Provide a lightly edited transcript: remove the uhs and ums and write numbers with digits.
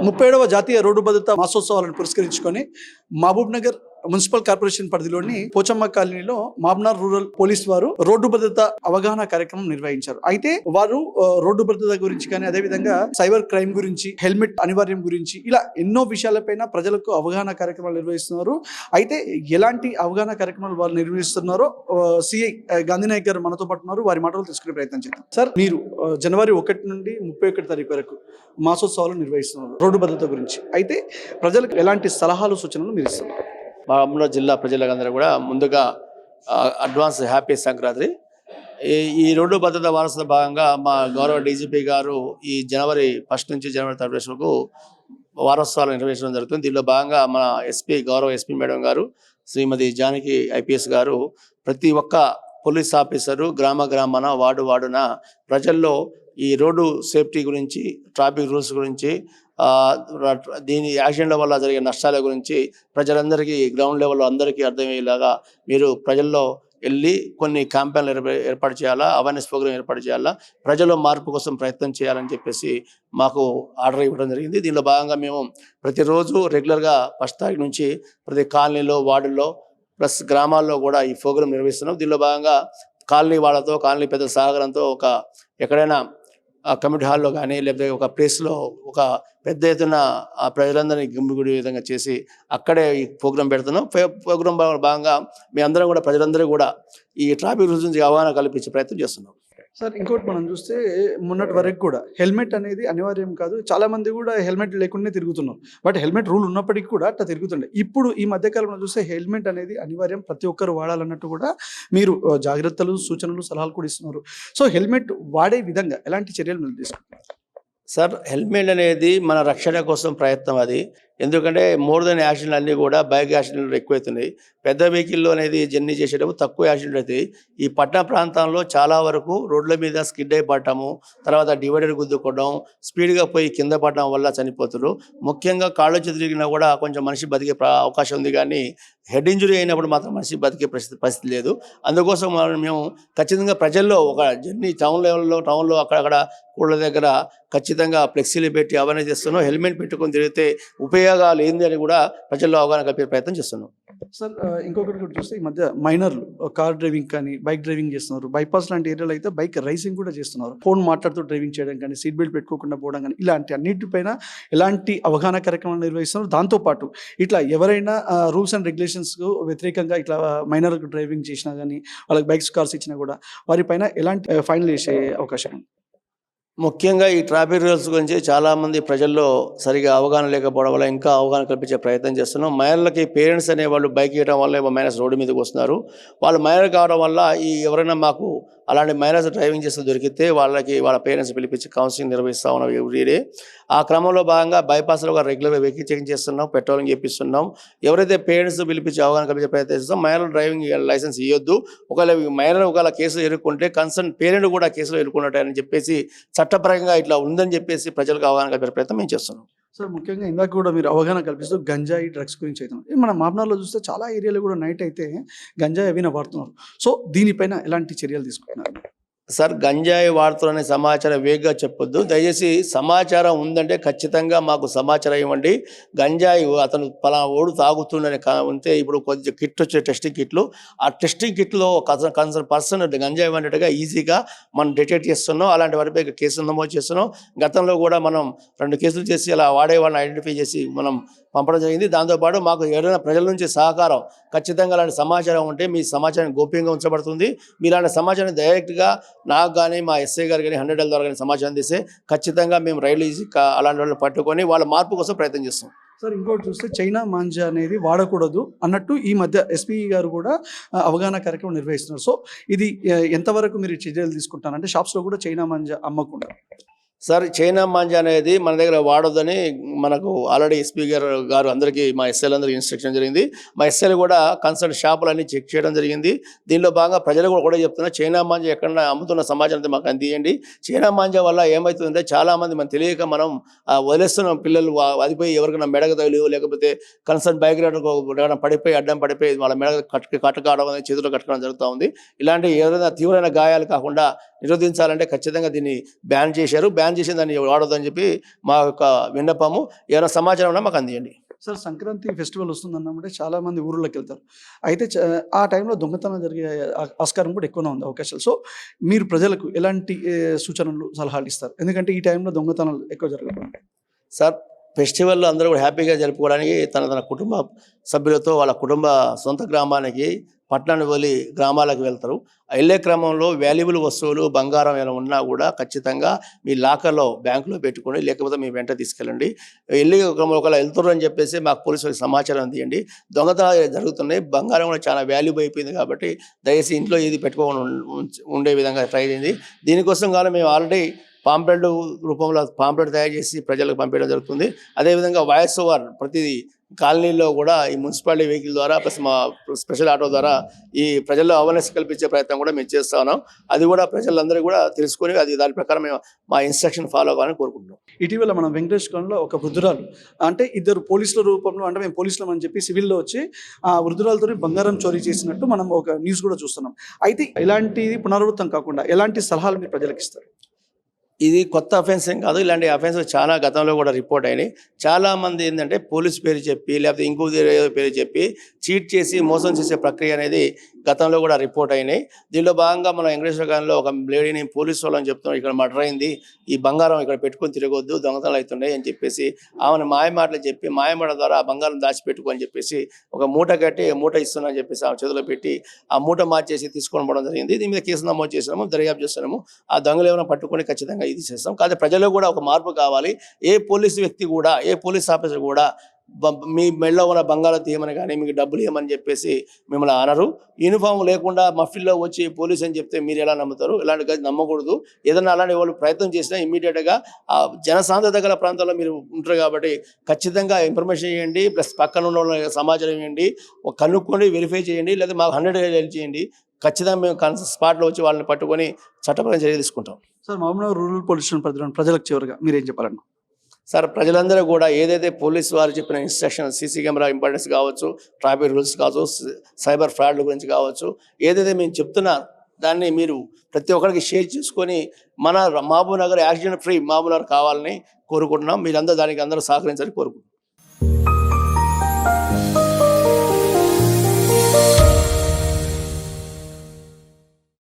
37వ జాతీయ రోడ్డు భద్రతా మాసోత్సవాలను పురస్కరించుకొని మహబూబ్ నగర్ మున్సిపల్ కార్పొరేషన్ పరిధిలోని పోచమ్మ కాలనీలో మాబ్నార్ రూరల్ పోలీస్ వారు రోడ్డు భద్రత అవగాహన కార్యక్రమం నిర్వహించారు. అయితే వారు రోడ్డు భద్రత గురించి కానీ అదేవిధంగా సైబర్ క్రైమ్ గురించి, హెల్మెట్ అనివార్యం గురించి ఇలా ఎన్నో విషయాలపైన ప్రజలకు అవగాహన కార్యక్రమాలు నిర్వహిస్తున్నారు. అయితే ఎలాంటి అవగాహన కార్యక్రమాలు వాళ్ళు నిర్వహిస్తున్నారో సిఐ గాంధీనాయక్ గారు మనతో పాటు ఉన్నారు. వారి మాటలు తెలుసుకునే ప్రయత్నం చేద్దాం. సార్, మీరు జనవరి 1 నుండి 31 తారీఖు వరకు మాసోత్సవాలు నిర్వహిస్తున్నారు రోడ్డు భద్రత గురించి. అయితే ప్రజలకు ఎలాంటి సలహాలు, సూచనలు మీరు ఇస్తున్నారు? మహబూబ్నగర్ జిల్లా ప్రజలందరూ కూడా ముందుగా అడ్వాన్స్ హ్యాపీ సంక్రాంతి. ఈ రోడ్డు భద్రత వారసుల భాగంగా మా గౌరవ డీజీపీ గారు ఈ జనవరి 1 నుంచి జనవరి 31 వరకు వారోత్సవాలు నిర్వహించడం జరుగుతుంది. దీనిలో భాగంగా మన గౌరవ ఎస్పీ మేడం గారు, శ్రీమతి జానకి ఐపీఎస్ గారు ప్రతి ఒక్క పోలీస్ ఆఫీసరు గ్రామాన వార్డున ప్రజల్లో ఈ రోడ్డు సేఫ్టీ గురించి, ట్రాఫిక్ రూల్స్ గురించి, దీని యాక్సిడెంట్ల వల్ల జరిగే నష్టాల గురించి ప్రజలందరికీ గ్రౌండ్ లెవెల్లో అందరికీ అర్థమయ్యేలాగా మీరు ప్రజల్లో వెళ్ళి కొన్ని క్యాంపెయిన్లు ఏర్పాటు చేయాలా, అవేర్నెస్ ప్రోగ్రామ్ ఏర్పాటు చేయాలా, ప్రజల్లో మార్పు కోసం ప్రయత్నం చేయాలని చెప్పేసి మాకు ఆర్డర్ ఇవ్వడం జరిగింది. దీనిలో భాగంగా మేము ప్రతిరోజు రెగ్యులర్గా 1 తారీఖు నుంచి ప్రతి కాలనీలో, వార్డుల్లో ప్లస్ గ్రామాల్లో కూడా ఈ ప్రోగ్రామ్ నిర్వహిస్తున్నాం. దీనిలో భాగంగా కాలనీ వాళ్ళతో, కాలనీ పెద్దల సహకారంతో ఎక్కడైనా కమ్యూనిటీ హాల్లో కానీ లేకపోతే ఒక ప్లేస్లో ఒక పెద్ద ఎత్తున ప్రజలందరినీ గుమిగూడే విధంగా చేసి అక్కడే ఈ ప్రోగ్రాం పెడుతున్నాం. ప్రోగ్రాం భాగంగా మీ అందరం కూడా ప్రజలందరూ కూడా ఈ ట్రాఫిక్ రూల్స్ నుంచి అవగాహన కల్పించే ప్రయత్నం చేస్తున్నాం. సార్, ఇంకోటి మనం చూస్తే మొన్నటి వరకు కూడా హెల్మెట్ అనేది అనివార్యం కాదు. చాలా మంది కూడా హెల్మెట్ లేకుండా తిరుగుతున్నారు. బట్ హెల్మెట్ రూల్ ఉన్నప్పటికీ కూడా అట్లా తిరుగుతుండే. ఇప్పుడు ఈ మధ్యకాలంలో చూస్తే హెల్మెట్ అనేది అనివార్యం, ప్రతి ఒక్కరు వాడాలన్నట్టు కూడా మీరు జాగ్రత్తలు, సూచనలు, సలహాలు కూడా ఇస్తున్నారు. సో హెల్మెట్ వాడే విధంగా ఎలాంటి చర్యలు మీరు తీసుకుంటారు? సార్, హెల్మెట్ అనేది మన రక్షణ కోసం ప్రయత్నం. అది ఎందుకంటే మోర్ దెన్ యాక్సిడెంట్లు అన్నీ కూడా బైక్ యాక్సిడెంట్లు ఎక్కువవుతున్నాయి. పెద్ద వెహికల్లో అనేది జర్నీ చేసేటప్పుడు తక్కువ యాక్సిడెంట్ అవుతాయి. ఈ పట్టణ ప్రాంతంలో చాలా వరకు రోడ్ల మీద స్కిడ్ అయి పడటము, తర్వాత డివైడర్ గుద్దుకోవడం, స్పీడ్గా పోయి కింద పడడం వల్ల చనిపోతున్నారు. ముఖ్యంగా కాళ్ళు తిరిగినా కూడా కొంచెం మనిషి బతికే అవకాశం ఉంది, కానీ హెడ్ ఇంజురీ అయినప్పుడు మాత్రం మనిషి బతికే పరిస్థితి లేదు. అందుకోసం మేము ఖచ్చితంగా ప్రజల్లో ఒక జర్నీ టౌన్లో అక్కడక్కడ కూళ్ళ దగ్గర ఖచ్చితంగా ఫ్లెక్సీలు పెట్టి అవేర్నెస్ చేస్తున్నాం. హెల్మెట్ పెట్టుకొని తిరిగితే ఉపయోగాలు ఏంది అని కూడా ప్రజల్లో అవగాహన కల్పే ప్రయత్నం చేస్తున్నాం. సార్, ఇంకొకటి కూడా చూస్తే ఈ మధ్య మైనర్లు కార్ డ్రైవింగ్ కానీ బైక్ డ్రైవింగ్ చేస్తున్నారు. బైపాస్ లాంటి ఏరియాలో అయితే బైక్ రైసింగ్ కూడా చేస్తున్నారు. ఫోన్ మాట్లాడుతూ డ్రైవింగ్ చేయడం కానీ, సీట్ బెల్ట్ పెట్టుకోకుండా పోవడం కానీ, ఇలాంటి అన్నిటిపైన ఎలాంటి అవగాహన కార్యక్రమాలు నిర్వహిస్తున్నారు. దాంతోపాటు ఇట్లా ఎవరైనా రూల్స్ అండ్ రెగ్యులేషన్స్కు వ్యతిరేకంగా ఇట్లా మైనర్ డ్రైవింగ్ చేసినా కానీ, వాళ్ళకి బైక్స్, కార్స్ ఇచ్చినా కూడా వారిపైన ఎలాంటి ఫైనల్ చేసే అవకాశం ఉంది? ముఖ్యంగా ఈ ట్రాఫిక్ రూల్స్ గురించి చాలామంది ప్రజల్లో సరిగా అవగాహన లేకపోవడం వల్ల ఇంకా అవగాహన కల్పించే ప్రయత్నం చేస్తున్నాం. మైనర్లకి పేరెంట్స్ అనేవాళ్ళు బైక్ ఇవ్వడం వల్ల మైనర్స్ రోడ్డు మీదకి వస్తున్నారు. వాళ్ళు మైనర్ కావడం వల్ల ఎవరైనా మాకు అలాంటి మైనర్స్ డ్రైవింగ్ చేస్తూ దొరికితే వాళ్ళ పేరెంట్స్ పిలిపించి కౌన్సిలింగ్ నిర్వహిస్తూ ఉన్నాం ఎవ్రీ డే. ఆ క్రమంలో భాగంగా బైపాస్లో ఒక రెగ్యులర్గా వెహికల్ చెకింగ్ చేస్తున్నాం, పెట్రోలింగ్ చేపిస్తున్నాం. ఎవరైతే పేరెంట్స్ పిలిపించి అవగాహన కల్పించే ప్రయత్నం చేస్తాం. మైనర్ డ్రైవింగ్ లైసెన్స్ ఇవ్వద్దు, ఒకవేళ కేసులో ఎదుర్కొంటే కన్సర్న్ పేరెంట్ కూడా కేసులో ఎదుర్కొన్నట్టని చెప్పేసి చట్టపరంగా ఇట్లా ఉందని చెప్పేసి ప్రజలకు అవగాహన కల్పించే ప్రయత్నం మేము చేస్తున్నాం. సార్, ముఖ్యంగా ఇందాక కూడా మీరు అవగాహన కల్పిస్తూ గంజాయి, డ్రగ్స్ గురించి అయితే మన మాబ్నార్లో చూస్తే చాలా ఏరియాలో కూడా నైట్ అయితే గంజాయి అవి వాడుతున్నారు. సో దీనిపైన ఎలాంటి చర్యలు తీసుకుంటున్నారు? సార్, గంజాయి వాడుతున్న సమాచారం వేగంగా చెప్పొద్దు. దయచేసి సమాచారం ఉందంటే ఖచ్చితంగా మాకు సమాచారం ఇవ్వండి. గంజాయి అతను పలానా ఓడు తాగుతుండని ఉంటే ఇప్పుడు కొద్దిగా కిట్ వచ్చే టెస్టింగ్ కిట్లు, ఆ టెస్టింగ్ కిట్లో కన్సర్న్ పర్సన్ గంజాయి వండేట్టుగా ఈజీగా మనం డిటెక్ట్ చేస్తున్నాం. అలాంటి వారిపై కేసులు నమోదు చేస్తున్నాం. గతంలో కూడా మనం 2 కేసులు చేసి అలా వాడే వాళ్ళని ఐడెంటిఫై చేసి మనం పంపడం జరిగింది. దాంతోపాటు మాకు ఏదైనా ప్రజల నుంచి సహకారం, ఖచ్చితంగా అలాంటి సమాచారం ఉంటే మీ సమాచారం గోప్యంగా ఉంచబడుతుంది. మీరు అలాంటి సమాచారం డైరెక్ట్గా నాకు కానీ మా ఎస్ఐ గారు కానీ 100 ద్వారా కానీ సమాచారం తీస్తే ఖచ్చితంగా మేము రైలు అలాంటి వాళ్ళు పట్టుకొని వాళ్ళ మార్పు కోసం ప్రయత్నం చేస్తాం. సార్, ఇంకోటి చూస్తే చైనా మాంజా అనేది వాడకూడదు అన్నట్టు ఈ మధ్య ఎస్పీ గారు కూడా అవగాహన కార్యక్రమం నిర్వహిస్తున్నారు. సో ఇది ఎంతవరకు మీరు చర్యలు తీసుకుంటారు? అంటే షాప్స్లో కూడా చైనా మాంజా అమ్మకుండా. సార్, చైనా మాంజా అనేది మన దగ్గర వాడొద్దని మనకు ఆల్రెడీ ఎస్పీ గారు అందరికీ మా ఎస్ఐలందరికీ ఇన్స్ట్రక్షన్ జరిగింది. మా ఎస్ఐలు కూడా కన్సర్న్ షాపులన్నీ చెక్ చేయడం జరిగింది. దీనిలో భాగంగా ప్రజలు కూడా చెప్తున్నా, చైనా మాంజా ఎక్కడన్నా అమ్ముతున్న సమాచారం అయితే మాకు అందియండి. చైనా మాంజా వల్ల ఏమవుతుందంటే చాలామంది మనం తెలియక మనం వదిలేస్తున్నాం. పిల్లలు అదిపోయి ఎవరికైనా మెడకు తగిలి లేకపోతే కన్సర్న్ బైక్ రైడర్ పడిపోయి అడ్డం పడిపోయి వాళ్ళ మెడ కట్టుకోవడం అనేది చేతిలో కట్టుకోవడం జరుగుతూ ఉంది. ఇలాంటి ఏదైనా తీవ్రమైన గాయాలు కాకుండా నిరోధించాలంటే ఖచ్చితంగా దీన్ని బ్యాన్ చేశారు. బ్యాన్ చేసి దాన్ని వాడొద్దని చెప్పి మా యొక్క విన్నపము. ఏమైనా సమాచారం ఉన్నా మాకు అందియండి. సార్, సంక్రాంతి ఫెస్టివల్ వస్తుందన్నమాట చాలా మంది ఊర్లోకి వెళ్తారు. అయితే ఆ టైంలో దొంగతనం జరిగే ఆస్కారం కూడా ఎక్కువనే ఉంది, అవకాశాలు. సో మీరు ప్రజలకు ఎలాంటి సూచనలు సలహాలు ఇస్తారు? ఎందుకంటే ఈ టైంలో దొంగతనాలు ఎక్కువ జరగడం. సార్, ఫెస్టివల్ అందరూ కూడా హ్యాపీగా జరుపుకోవడానికి తన కుటుంబ సభ్యులతో వాళ్ళ కుటుంబ సొంత గ్రామానికి పట్టణాన్ని వదిలి గ్రామాలకు వెళ్తారు. వెళ్ళే క్రమంలో వాల్యుబుల్ వస్తువులు బంగారం ఏమైనా ఉన్నా కూడా ఖచ్చితంగా మీ లాకర్లో బ్యాంకులో పెట్టుకొని లేకపోతే మీ వెంట తీసుకెళ్ళండి. వెళ్ళి ఒకవేళ వెళ్తున్నారు అని చెప్పేసి మాకు పోలీసులకు సమాచారం అందియండి. దొంగతనాలు జరుగుతున్నాయి, బంగారం కూడా చాలా వాల్యూబుల్ అయిపోయింది కాబట్టి దయచేసి ఇంట్లో ఏది పెట్టుకోకుండా ఉండే విధంగా ట్రై చేయండి. దీనికోసం కానీ మేము ఆల్రెడీ పాంప్లెట్ రూపంలో పాంప్లెట్ తయారు చేసి ప్రజలకు పంపించడం జరుగుతుంది. అదేవిధంగా వాయిస్ ఓవర్ ప్రతి కాలనీలో కూడా ఈ మున్సిపాలిటీ వెహికల్ ద్వారా ప్లస్ మా స్పెషల్ ఆటో ద్వారా ఈ ప్రజల్లో అవేర్నెస్ కల్పించే ప్రయత్నం కూడా మేము చేస్తా ఉన్నాం. అది కూడా ప్రజలందరూ కూడా తెలుసుకొని అది దాని ప్రకారం మేము మా ఇన్స్ట్రక్షన్ ఫాలో అవ్వాలని కోరుకుంటున్నాం. ఇటీవల మనం వెంకటేష్ కాలనీలో ఒక వృద్ధురాలు, అంటే ఇద్దరు పోలీసుల రూపంలో, అంటే మేము పోలీసులం అని చెప్పి సివిల్లో వచ్చి ఆ వృద్ధురాలతో బంగారం చోరీ చేసినట్టు మనం ఒక న్యూస్ కూడా చూస్తున్నాం. అయితే ఇలాంటిది పునరావృతం కాకుండా ఎలాంటి సలహాలు మీరు ప్రజలకు ఇస్తారు? ఇది కొత్త అఫెన్స్ ఏం కాదు. ఇలాంటి అఫెన్స్ చాలా గతంలో కూడా రిపోర్ట్ అయినాయి. చాలామంది ఏంటంటే పోలీస్ పేరు చెప్పి లేకపోతే ఇంకో పేరు చెప్పి చీట్ చేసి మోసం చేసే ప్రక్రియ అనేది గతంలో కూడా రిపోర్ట్ అయినాయి. దీనిలో భాగంగా మనం వెంకటేశ్వర కాలనీలో ఒక లేడీని పోలీసు వాళ్ళని చెప్తున్నాం, ఇక్కడ మర్డర్ అయింది, ఈ బంగారం ఇక్కడ పెట్టుకొని తిరగొద్దు, దొంగతనాలు అవుతున్నాయి అని చెప్పేసి ఆమెను మాయమాటలు చెప్పి మాయమాటల ద్వారా ఆ బంగారం దాచిపెట్టుకో అని చెప్పేసి ఒక మూట కట్టి మూట ఇస్తున్నా అని చెప్పేసి ఆమె చేతిలో పెట్టి ఆ మూట మార్చేసి తీసుకొని పోవడం జరిగింది. దీని మీద కేసు నమోదు చేసినాము, దర్యాప్తు చేస్తున్నాము. ఆ దొంగలు ఏమైనా పట్టుకొని ఖచ్చితంగా ఇది చేస్తాం. కానీ ప్రజల్లో కూడా ఒక మార్పు కావాలి. ఏ పోలీసు వ్యక్తి కూడా, ఏ పోలీస్ ఆఫీసర్ కూడా మీ మెడలో ఉన్న బంగారం తీయమని కానీ మీకు డబ్బులు ఇవ్వమని చెప్పేసి మిమ్మల్ని అనరు. యూనిఫామ్ లేకుండా మఫిల్లో వచ్చి పోలీస్ అని చెప్తే మీరు ఎలా నమ్ముతారు? ఇలాంటి నమ్మకూడదు. ఏదైనా అలాంటి వాళ్ళు ప్రయత్నం చేసినా ఇమ్మీడియట్గా ఆ జనసాంద్రత గల ప్రాంతాల్లో మీరు ఉంటారు కాబట్టి ఖచ్చితంగా ఇన్ఫర్మేషన్ ఇవ్వండి, ప్లస్ పక్కన ఉన్న వాళ్ళ సమాచారం ఇవ్వండి, కనుక్కొని వెరిఫై చేయండి, లేదా మాకు 100 హెల్ప్ చేయండి. ఖచ్చితంగా మేము స్పాట్లో వచ్చి వాళ్ళని పట్టుకొని చట్టపరమైన చర్య తీసుకుంటాం. Sir, Mahabubnagar rural police station పరిధిలోని ప్రజలకు చివరిగా మీరేం చెప్పాలన్నా? సార్, ప్రజలందరూ కూడా ఏదైతే పోలీసు వారు చెప్పిన ఇన్స్ట్రక్షన్, సీసీ కెమెరా ఇంపార్టెన్స్ కావచ్చు, ట్రాఫిక్ రూల్స్ కావచ్చు, సైబర్ ఫ్రాడ్ల గురించి కావచ్చు, ఏదైతే మేము చెప్తున్నా దాన్ని మీరు ప్రతి ఒక్కరికి షేర్ చేసుకొని మన మహబూబ్నగర్ యాక్సిడెంట్ ఫ్రీ మహబూబ్నగర్ కావాలని కోరుకుంటున్నాం. మీరందరూ దానికి అందరూ సహకరించాలని కోరుకుంటున్నాం.